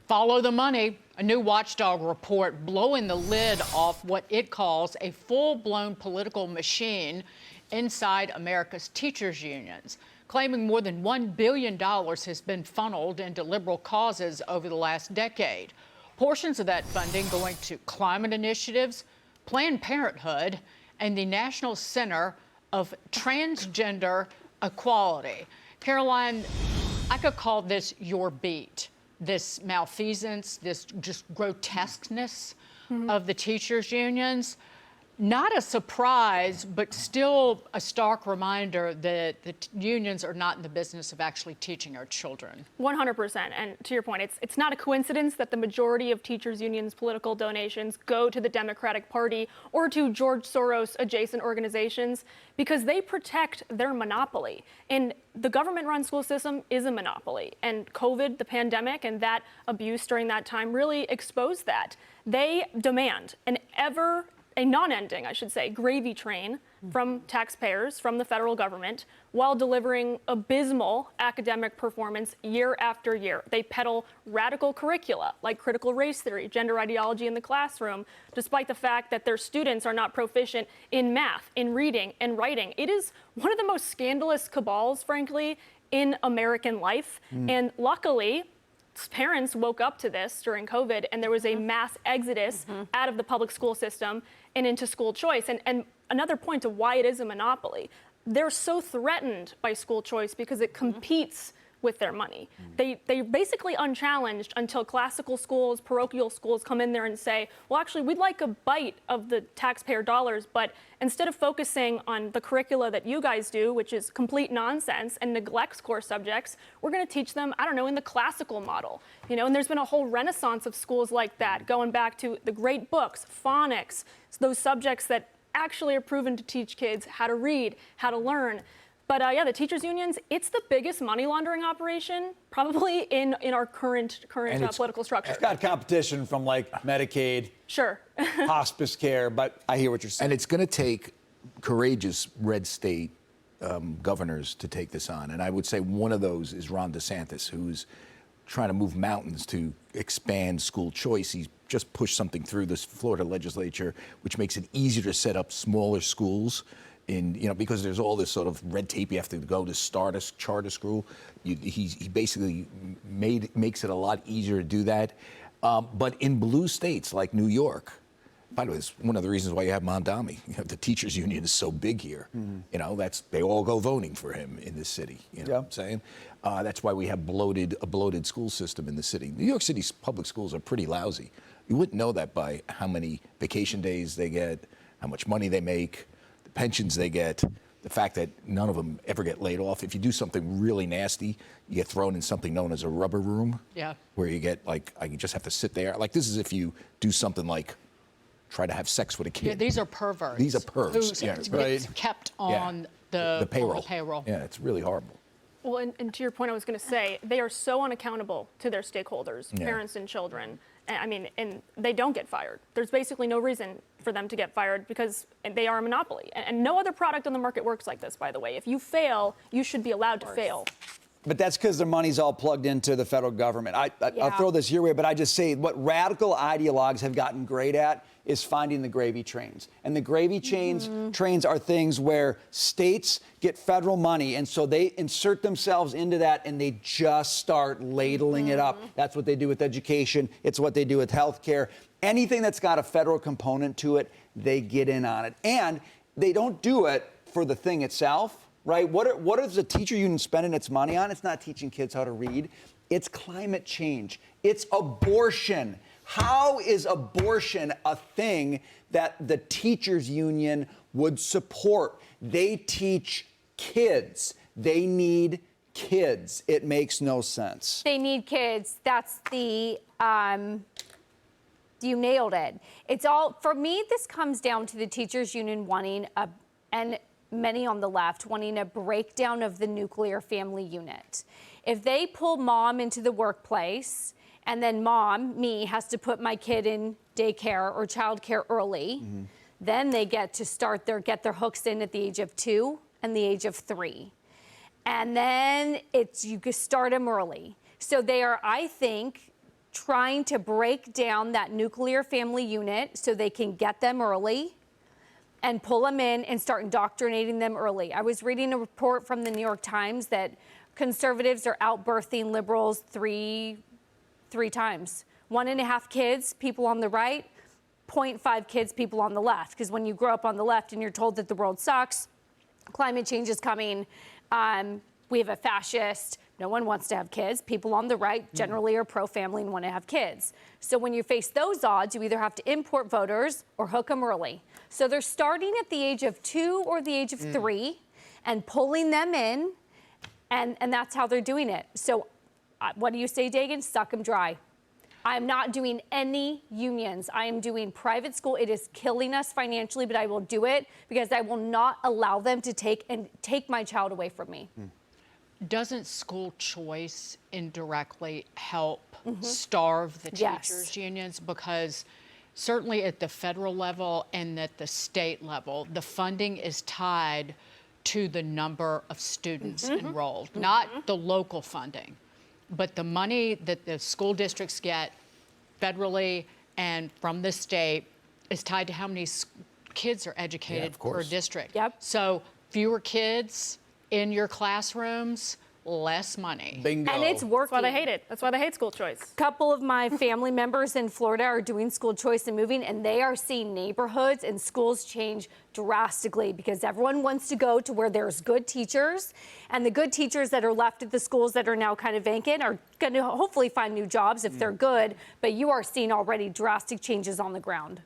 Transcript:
Follow the money. A new watchdog report blowing the lid off what it calls a full-blown political machine inside America's teachers' unions, claiming more than $1 billion has been funneled into liberal causes over the last decade. Portions of that funding going to climate initiatives, Planned Parenthood, and the National Center of Transgender Equality. Caroline, I could call this your beat. This malfeasance, this just grotesqueness of the teachers' unions. Not a surprise, but still a stark reminder that the unions are not in the business of actually teaching our children. 100%. And to your point, it's not a coincidence that the majority of teachers' unions' political donations go to the Democratic Party or to George Soros adjacent organizations, because they protect their monopoly. And the government-run school system is a monopoly. And COVID, the pandemic, and that abuse during that time really exposed that. They demand a non-ending, I should say, gravy train from taxpayers, from the federal government, while delivering abysmal academic performance year after year. They peddle radical curricula like critical race theory, gender ideology in the classroom, despite the fact that their students are not proficient in math, in reading, and writing. It is one of the most scandalous cabals, frankly, in American life. And luckily, parents woke up to this during COVID, and there was a mass exodus out of the public school system and into school choice. And another point to why it is a monopoly, they're so threatened by school choice because it competes with their money. They basically unchallenged until classical schools, parochial schools come in there and say, well, actually, we'd like a bite of the taxpayer dollars, but instead of focusing on the curricula that you guys do, which is complete nonsense and neglects core subjects, we're going to teach them, I don't know, in the classical model. And there's been a whole renaissance of schools like that, going back to the great books, phonics, those subjects that actually are proven to teach kids how to read, how to learn. But yeah, the teachers' unions, it's the biggest money laundering operation probably in our current political structure. It's got competition from like Medicaid, sure, hospice care, but I hear what you're saying. And it's going to take courageous red state governors to take this on. And I would say one of those is Ron DeSantis, who's trying to move mountains to expand school choice. He's just pushed something through this Florida legislature, which makes it easier to set up smaller schools. Because there's all this sort of red tape you have to go to start a charter school. He basically makes it a lot easier to do that. But in blue states like New York, by the way, it's one of the reasons why you have Mondami. The teachers union is so big here. They all go voting for him in this city. You know what I'm saying? That's why we have a bloated school system in the city. New York City's public schools are pretty lousy. You wouldn't know that by how many vacation days they get, how much money they make, pensions they get, the fact that none of them ever get laid off. If you do something really nasty, you get thrown in something known as a rubber room, where you get you just have to sit there. Like this is if you do something like try to have sex with a kid. Yeah, these are perverts. These are pervs. Who's kept on the payroll. Yeah, it's really horrible. Well, and to your point, I was going to say, they are so unaccountable to their stakeholders, parents and children. And they don't get fired. There's basically no reason for them to get fired because they are a monopoly. And no other product on the market works like this, by the way. If you fail, you should be allowed to fail. But that's because their money's all plugged into the federal government. I'll throw this your way, but I just say what radical ideologues have gotten great at is finding the gravy trains. And the gravy trains are things where states get federal money, and so they insert themselves into that, and they just start ladling it up. That's what they do with education. It's what they do with healthcare. Anything that's got a federal component to it, they get in on it. And they don't do it for the thing itself. Right? What is the teacher union spending its money on? It's not teaching kids how to read. It's climate change. It's abortion. How is abortion a thing that the teachers union would support? They teach kids. They need kids. It makes no sense. They need kids. That's you nailed it. It's all, for me, this comes down to the teachers union wanting and many on the left wanting a breakdown of the nuclear family unit. If they pull mom into the workplace and then me, has to put my kid in daycare or childcare early, then they get to get their hooks in at the age of 2 and the age of 3. And then you can start them early. So they are, I think, trying to break down that nuclear family unit so they can get them early and pull them in and start indoctrinating them early. I was reading a report from the New York Times that conservatives are outbirthing liberals three times. 1.5 kids, people on the right, 0.5 kids, people on the left. Because when you grow up on the left and you're told that the world sucks, climate change is coming, we have a fascist, no one wants to have kids. People on the right generally are pro-family and want to have kids. So when you face those odds, you either have to import voters or hook them early. So they're starting at the age of 2 or the age of 3 and pulling them in, and that's how they're doing it. So what do you say, Dagan? Suck them dry. I'm not doing any unions. I am doing private school. It is killing us financially, but I will do it because I will not allow them to take my child away from me. Doesn't school choice indirectly help starve the teachers' unions? Because certainly at the federal level and at the state level, the funding is tied to the number of students enrolled, not the local funding, but the money that the school districts get federally and from the state is tied to how many kids are educated per district. Yep. So fewer kids in your classrooms, less money. Bingo. And it's working. That's why they hate it. That's why they hate school choice. A couple of my family members in Florida are doing school choice and moving, and they are seeing neighborhoods and schools change drastically because everyone wants to go to where there's good teachers, and the good teachers that are left at the schools that are now kind of vacant are going to hopefully find new jobs if they're good, but you are seeing already drastic changes on the ground.